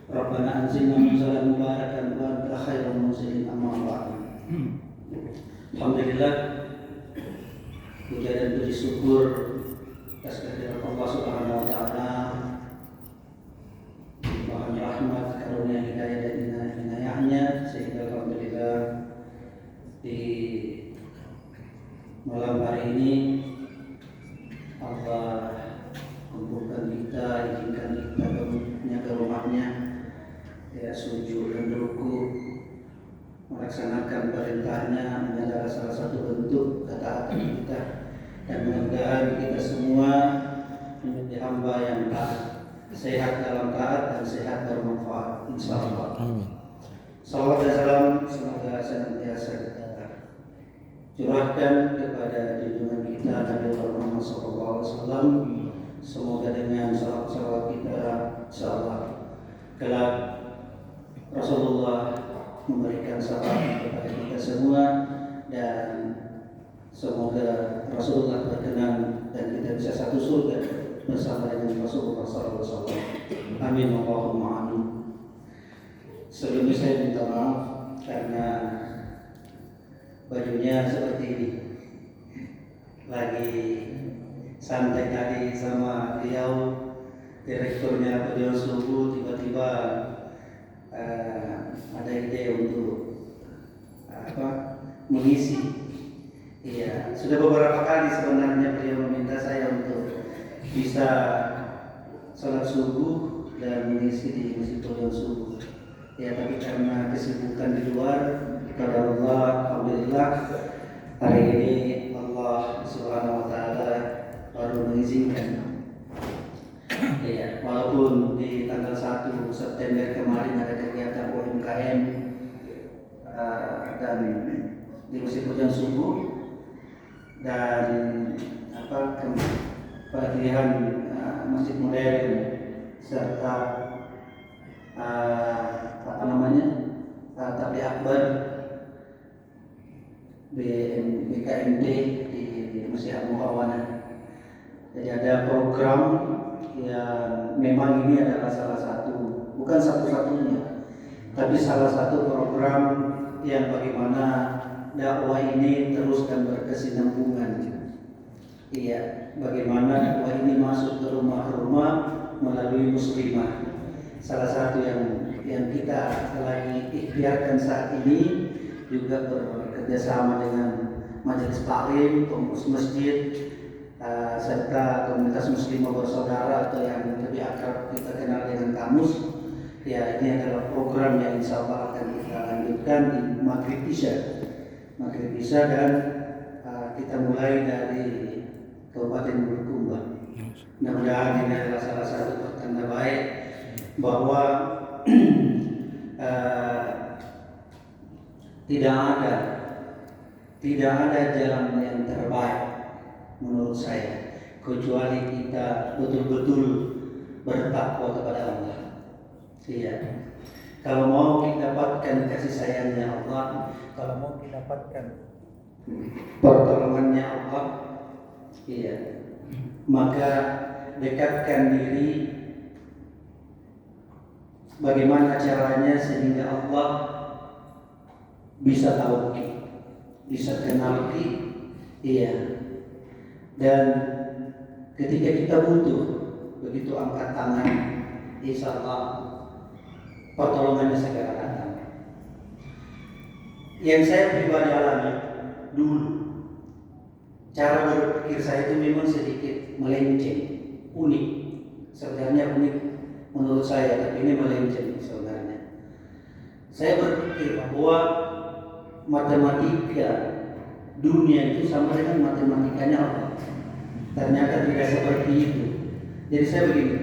Rabbana anzilna munzalan mubarakan wa anta khairul munzilin amma ba'du. Alhamdulillah, puja dan puji syukur atas kehadirat Allah Subhanahu wa taala, limpahan rahmat, karunia hidayah dan inayahnya, sehingga alhamdulillah di malam hari ini Allah kumpulkan kita, izinkan kita ke rumahnya, ya, sujud dan ruku, melaksanakan perintahnya adalah salah satu bentuk ketaatan kita, dan mudah-mudahan kita semua menjadi hamba yang taat, sehat dalam taat dan sehat bermanfaat, insyaallah. Salawat dan salam semoga senantiasa kita curahkan kepada junjungan kita Nabi Muhammad SAW. Semoga dengan salawat kita, insyaallah kelak Rasulullah memberikan salam kepada kita semua, dan semoga Rasulullah berkenan dan kita bisa satu surga bersama dengan Rasulullah SAW. Amin Allahumma amin. Sebelumnya saya minta maaf karena bajunya seperti ini. Lagi santai tadi sama beliau, direkturnya beliau subuh, tiba-tiba ada ide untuk mengisi. Iya, sudah beberapa kali sebenarnya beliau meminta saya untuk bisa sholat subuh dan mengisi di masjid beliau subuh. Ya, tapi karena kesibukan di luar, kepada Allah, alhamdulillah hari ini Allah Subhanahu wa taala baru mengizinkan. Ya, walaupun di tanggal 1 September kemarin ada kegiatan UMKM dan di Masjid Pujian Subuh dan pelatihan masjid modern serta tabligh akbar BKMD di Masjid Abu Awana. Jadi ada program yang memang ini adalah salah satu, bukan satu-satunya, tapi salah satu program yang bagaimana dakwah ini terus dan berkesinambungan. Iya, bagaimana dakwah ini masuk ke rumah-rumah melalui muslimah. Salah satu yang kita lagi ikhtiarkan saat ini juga bekerjasama dengan majelis taklim, pengurus masjid, serta komunitas muslimah bersaudara atau yang lebih akrab kita kenal dengan kamus. Ya, ini adalah program yang insya Allah akan kita lanjutkan di Maghrib Isya dan kita mulai dari Kabupaten Bulukumba. Mudah-mudahan ini adalah salah satu pertanda baik bahwa tidak ada jalan yang terbaik menurut saya kecuali kita betul-betul bertakwa kepada Allah. Iya. Kalau mau kita dapatkan kasih sayangnya Allah, kalau mau kita dapatkan pertolongannya Allah, iya, maka dekatkan diri. Bagaimana caranya sehingga Allah bisa tahu, bisa kenal kita, iya. Dan ketika kita butuh, begitu angkat tangan, insya Allah pertolongannya segera datang. Yang saya pribadi alami dulu, cara berpikir saya itu memang sedikit melenceng, unik. Sebenarnya unik menurut saya, tapi ini melenceng sebenarnya. Saya berpikir bahwa matematika dunia itu sama dengan matematikanya Allah. Ternyata tidak seperti itu. Jadi saya begini,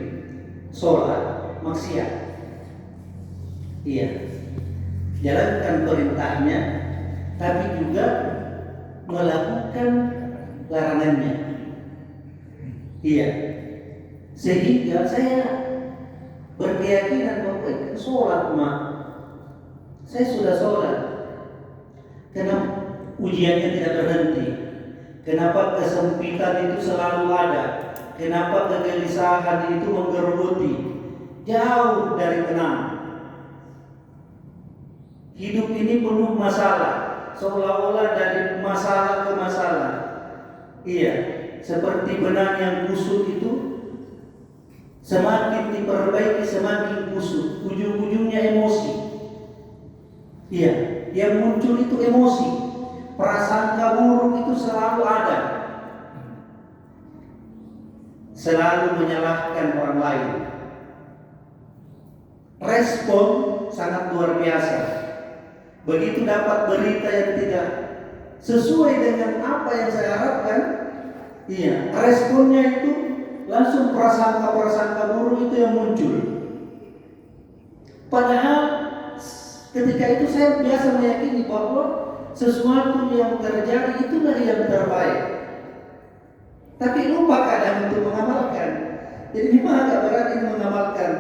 sholat maksiat, iya, jalankan perintahnya, tapi juga melakukan larangannya, iya. Sehingga saya berkeyakinan bahwa sholat saya sudah sholat. Kenapa ujiannya tidak berhenti? Kenapa kesempitan itu selalu ada? Kenapa kegelisahan itu menggerogoti? Jauh dari tenang. Hidup ini penuh masalah, seolah-olah dari masalah ke masalah. Iya, seperti benang yang busuk itu semakin diperbaiki semakin busuk, ujung-ujungnya emosi. Iya, yang muncul itu emosi. Prasangka buruk itu selalu ada. Selalu menyalahkan orang lain. Respon sangat luar biasa. Begitu dapat berita yang tidak sesuai dengan apa yang saya harapkan, iya, responnya itu langsung prasangka buruk itu yang muncul. Padahal ketika itu saya biasa meyakini bahwa sesuatu yang terjadi itulah yang terbaik. Tapi lupa kadang untuk mengamalkan. Jadi memang agak berat ini mengamalkan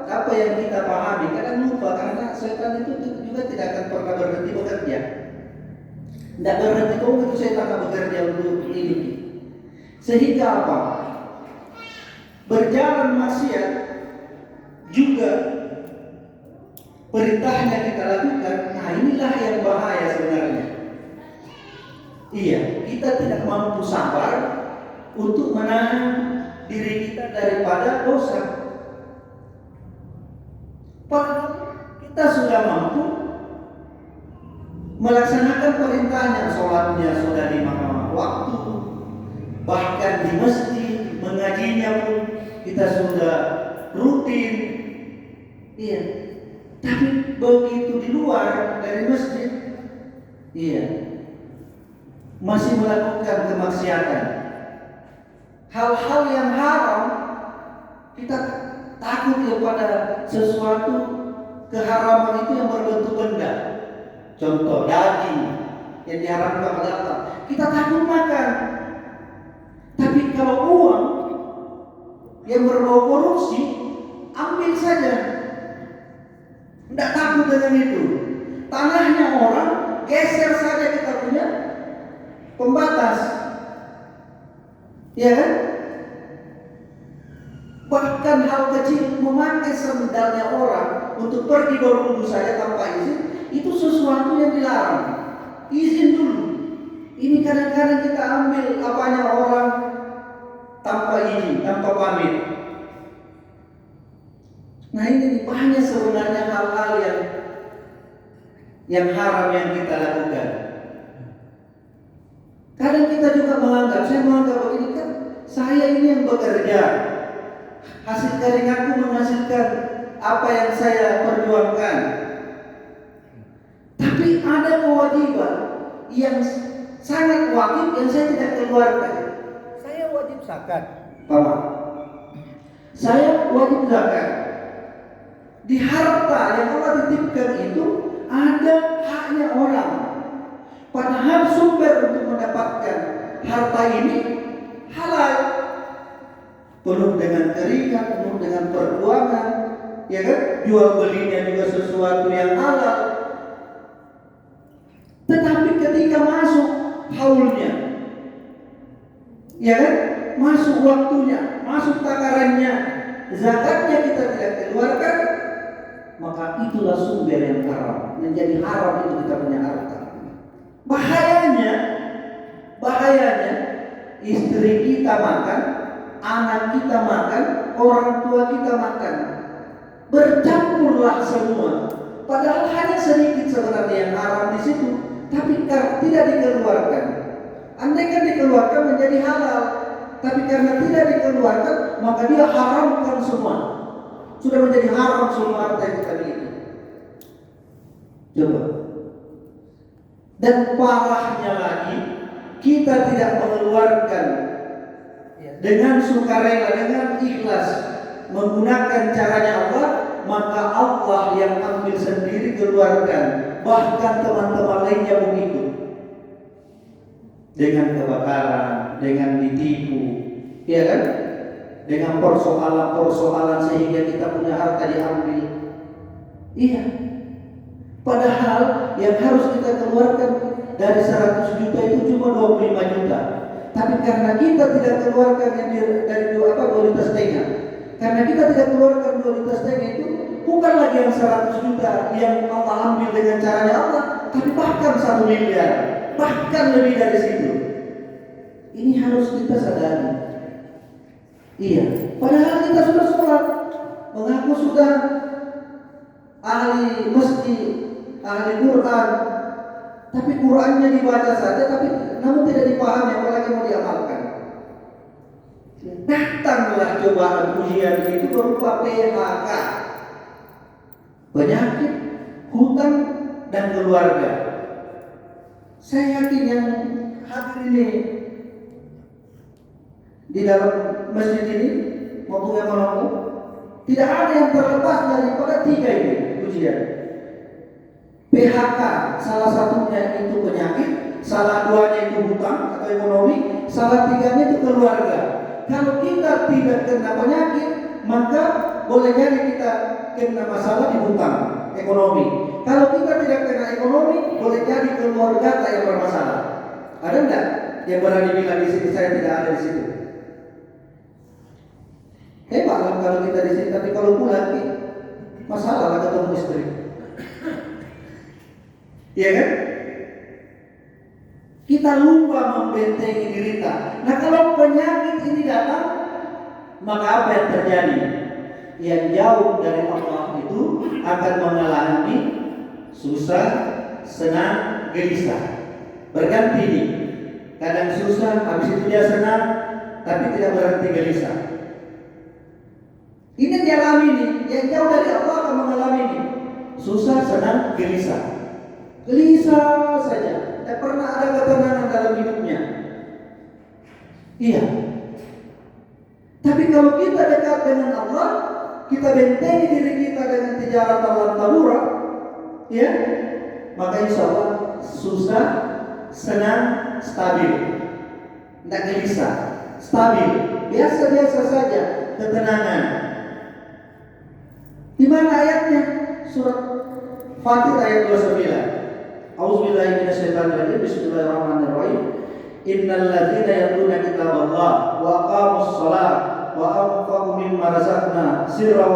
apa yang kita pahami. Kadang lupa karena setan itu juga tidak akan pernah berhenti bekerja. Tidak berhenti itu setan akan bekerja untuk ini. Sehingga apa? Berjalan maksiat juga perintahnya kita lakukan. Nah, inilah yang bahaya sebenarnya. Iya, kita tidak mampu sabar untuk menahan diri kita daripada dosa. Padahal kita sudah mampu melaksanakan perintahnya, sholatnya sudah lima waktu, bahkan di masjid mengajinya pun kita sudah rutin. Iya, tapi begitu di luar dari masjid, iya, masih melakukan kemaksiatan, hal-hal yang haram. Kita takut kepada sesuatu keharaman itu yang berbentuk benda. Contoh daging yang diharamkan oleh Allah, kita takut makan. Tapi kalau uang yang berbau korupsi, ambil saja. Tidak takut dengan itu. Tanahnya orang, geser saja kita punya pembatas. Ya kan? Bahkan hal kecil memakai sendalnya orang untuk pergi berwudu saja tanpa izin, itu sesuatu yang dilarang. Izin dulu. Ini kadang-kadang kita ambil apanya orang tanpa izin, tanpa pamit. Nah, ini banyak sebenarnya hal-hal yang haram yang kita lakukan. Kadang kita juga saya menganggap begini kan, saya ini yang bekerja. Hasil keringatku menghasilkan apa yang saya perjuangkan. Tapi ada kewajiban yang sangat wajib yang saya tidak keluarkan. Saya wajib zakat, Pak. Saya wajib zakat. Di harta yang Allah titipkan itu ada haknya orang. Padahal sumber untuk mendapatkan harta ini halal, penuh dengan keringat, penuh dengan perjuangan, ya kan? Jual belinya juga sesuatu yang halal. Tetapi ketika masuk haulnya, ya kan? Masuk waktunya, masuk takarannya, zakatnya kita tidak keluarkan, maka itulah sumber yang haram. Menjadi haram itu kita punya harta. Bahayanya istri kita makan, anak kita makan, orang tua kita makan, bercampurlah semua. Padahal hanya sedikit sebenarnya yang haram di situ, tapi tidak dikeluarkan. Andaikan dikeluarkan menjadi halal, tapi karena tidak dikeluarkan, maka dia haramkan semua. Sudah menjadi haram semua harta yang kita miliki. Coba. Dan parahnya lagi, kita tidak mengeluarkan dengan sukarela, dengan ikhlas, menggunakan caranya Allah, maka Allah yang ambil sendiri keluarkan. Bahkan teman-teman lainnya begitu. Dengan kebakaran, dengan ditipu, ya kan? Dengan persoalan-persoalan sehingga kita punya harta diambil. Iya. Padahal yang harus kita keluarkan dari 100 juta itu cuma 25 juta. Tapi karena kita tidak keluarkan yang dari 2,5 juta, karena kita tidak keluarkan 2,5 juta itu, bukan lagi yang 100 juta yang Allah ambil dengan caranya Allah, tapi bahkan 1 miliar, bahkan lebih dari situ. Ini harus kita sadari. Iya, padahal kita sudah sholat, mengaku sudah ahli masjid, ahli Quran, tapi Qurannya dibaca saja, tapi namun tidak dipahami, apalagi mau diamalkan. Datanglah cobaan ujian itu berupa PHK, penyakit, hutang, dan keluarga. Saya yakin yang hadir ini di dalam masjid ini maupun yang menonton, tidak ada yang terlepas daripada 3 ini ujian. PHK salah satunya itu penyakit, salah 2-nya itu hutang atau ekonomi, salah 3-nya itu keluarga. Kalau kita tidak kena penyakit, maka boleh jadi kita kena masalah di hutang ekonomi. Kalau kita tidak kena ekonomi, boleh jadi keluarga yang bermasalah. Ada enggak yang berani bilang di sini saya tidak ada di situ? Hebat kalau kita di sini, tapi kalau pulang masalah lah ketemu istri. Iya kan? Kita lupa membentengi diri kita. Nah, kalau penyakit ini datang, maka apa yang terjadi? Yang jauh dari Allah itu akan mengalami susah, senang, gelisah. Berganti nih. Kadang susah, habis itu dia senang, tapi tidak berhenti gelisah. Ini yang dialami nih. Yang jauh dari Allah akan mengalami nih. Susah, senang, gelisah. Gelisah saja. Tidak pernah ada ketenangan dalam hidupnya. Iya. Tapi kalau kita dekat dengan Allah, kita bentengi diri kita dengan tijarat Allah talura, ya, maka insya Allah susah, senang, stabil, tidak gelisah, stabil, biasa-biasa saja, ketenangan. Di mana ayatnya? Surat Fatir ayat 29. A'udzubillahi minasyaitonirrajim. Bismillahirrahmanirrahim. Innal ladzina yatluna kitaballah wa aqamus shalah wa anfaqu mimma razaqna sirran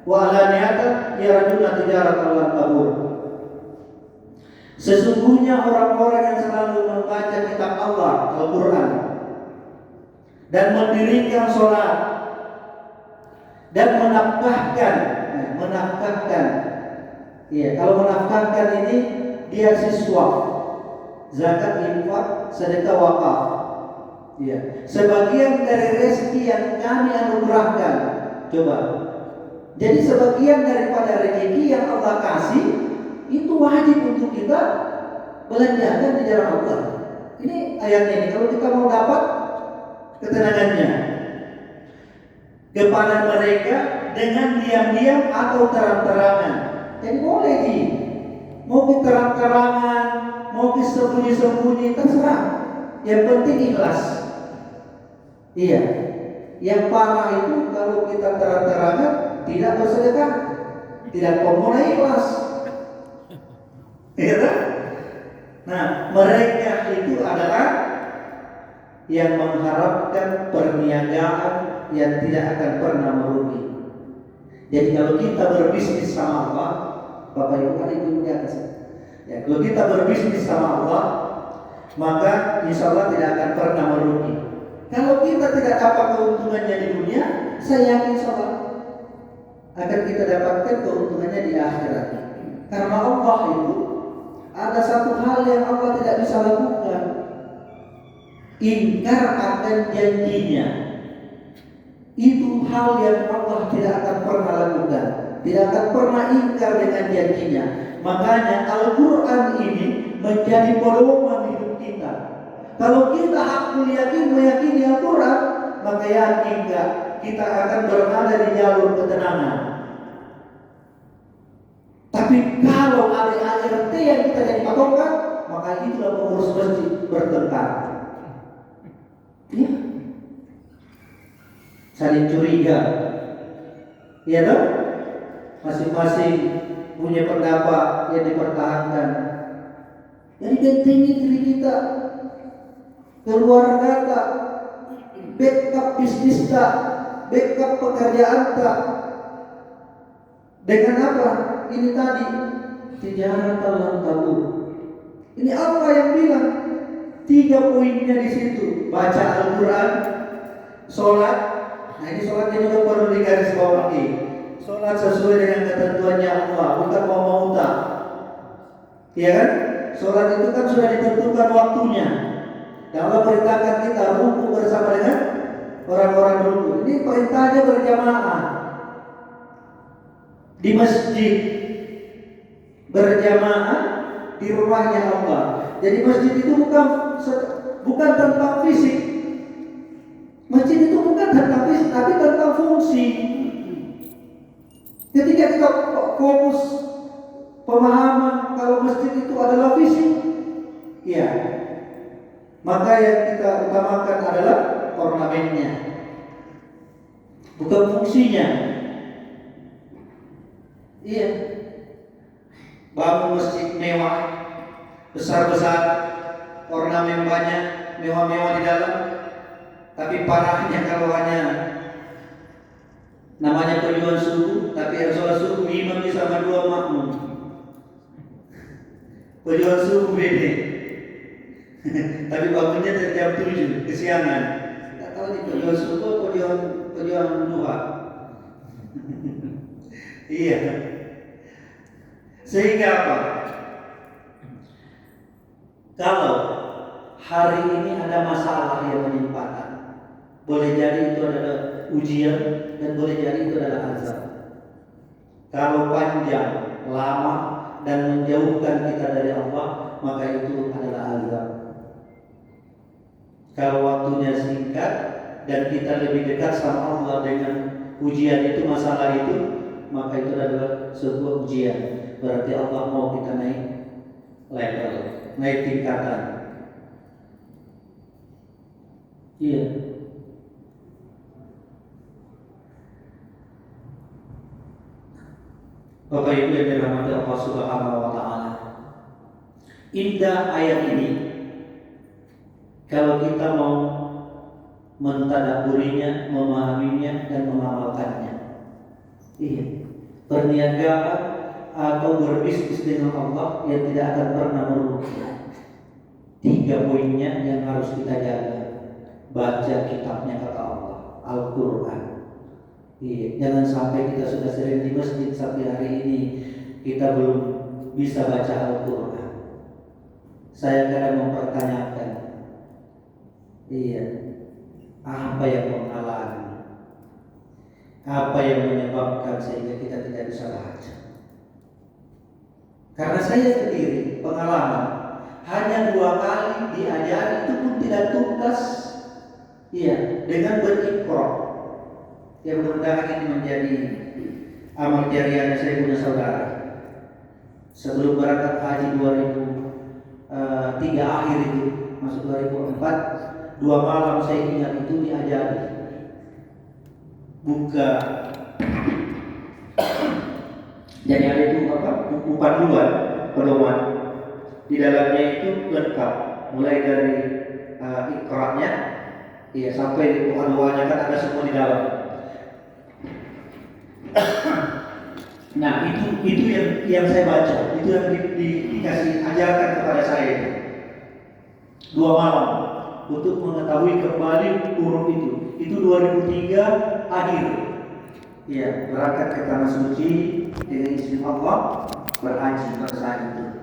wa alaniyatan yarjuna tijaratan lan tabur. Sesungguhnya orang-orang yang selalu membaca kitab Allah, Al-Quran, dan mendirikan sholat dan menafkahkan. Ya, kalau menafkahkan ini dia siswa, zakat, infak, sedekah, wakaf. Ya, sebagian dari rezeki yang kami anugerahkan. Coba. Jadi sebagian daripada rezeki yang Allah kasih itu wajib untuk kita belanjakan di jalan Allah. Ini ayatnya ini. Kalau kita mau dapat ketenangannya kepada mereka dengan diam-diam atau terang-terangan. Jadi boleh mau terang-terangan, mau sembunyi-sembunyi, terserah. Yang penting ikhlas. Iya. Yang parah itu kalau kita terang-terangan tidak bersedekah, tidak memulai ikhlas. Iya kan? Nah, mereka itu adalah yang mengharapkan perniagaan yang tidak akan pernah merugi. Jadi kalau kita berbisnis sama Allah, Bapak Ibu kan itu di atas. Ya, kalau kita berbisnis sama Allah, maka insya Allah tidak akan pernah merugi. Kalau kita tidak dapat keuntungannya di dunia, saya yakin insya Allah akan kita dapatkan keuntungannya di akhirat. Karena Allah itu ada satu hal yang Allah tidak bisa lakukan, ingkar akan janjinya. Itu hal yang Allah tidak akan pernah lakukan, tidak akan pernah ingkar dengan janjinya. Makanya Al-Quran ini menjadi pedoman hidup kita. Kalau kita hakul meyakini Al-Quran, maka yakin kita akan berada di jalur ketenangan. Tapi kalau ada ART yang kita jadi patokan, maka itulah pengurus masjid bertengkar. Ya. Saling curiga, ya dong? Masing-masing punya pendapat yang dipertahankan. Jadi bentengi diri kita, keluarga kita, backup bisnis kita, backup pekerjaan kita. Dengan apa? Ini tadi tijaratan lan tabur. Ini Allah yang bilang. 3 poinnya di situ. Baca Al-Quran, sholat. Nah ini sholatnya juga perlu digarisbawahi. Sholat sesuai dengan ketentuannya Allah, bukan mau-mau. Iya kan? Sholat itu kan sudah ditentukan waktunya. Dan Allah perintahkan kita ruku bersama dengan orang-orang ruku. Ini perintahnya berjamaah di masjid, berjamaah di rumahnya Allah. Jadi masjid itu bukan tentang fisik. Masjid itu bukan tentang fisik, tapi tentang fungsi. Ketika kita fokus pemahaman kalau masjid itu adalah fisik, ya, maka yang kita utamakan adalah ornamennya, bukan fungsinya. Iya, bangun masjid mewah, besar-besar, ornamen banyak, mewah-mewah di dalam. Tapi parahnya kalau hanya namanya perjuangan subuh, tapi yang sholat subuh imamnya sama 2 makmum. Perjuangan subuh beda. Tapi bangunnya dari jam 7 kesiangan. Tak tahu di perjuangan subuh perjuangan duha. Iya. Sehingga apa? Kalau hari ini ada masalah yang menimpa, boleh jadi itu adalah ujian dan boleh jadi itu adalah azab. Kalau panjang, lama dan menjauhkan kita dari Allah, maka itu adalah azab. Kalau waktunya singkat dan kita lebih dekat sama Allah dengan ujian itu, masalah itu, maka itu adalah sebuah ujian. Berarti Allah mau kita naik level, naik tingkatan. Iya. Bapak Ibu yang dirahmati Allah Subhanahu wa taala. Indah ayat ini kalau kita mau mentadabburinya, memahaminya dan mengamalkannya. Iya. Perniagaan atau berbisnis dengan Allah yang tidak akan pernah merugi. 3 poinnya yang harus kita jaga. Baca kitabnya kata Allah, Al-Quran. Iya, jangan sampai kita sudah sering di masjid sampai hari ini kita belum bisa baca Al-Quran. Saya kadang mempertanyakan, iya, apa yang menghalangi? Apa yang menyebabkan sehingga kita tidak bisa baca? Karena saya sendiri pengalaman hanya 2 kali diajari itu pun tidak tuntas. Iya, dengan beriqra. Ya mudah-mudahan ini menjadi amal jariah saya punya saudara. Sebelum berangkat haji 2003 akhir itu, masuk 2004, 2 malam saya ingat itu diajari buka. Jadi ada itu buku panduan pedoman. Di dalamnya itu lengkap, mulai dari iqra-nya, ya sampai doa-doanya kan ada semua di dalam. Nah itu yang saya baca, itu yang dikasih ajarkan kepada saya 2 malam untuk mengetahui kembali huruf itu. Itu 2003 akhir. Ya, berangkat ke tanah suci dengan izin Allah berhaji pada saat itu.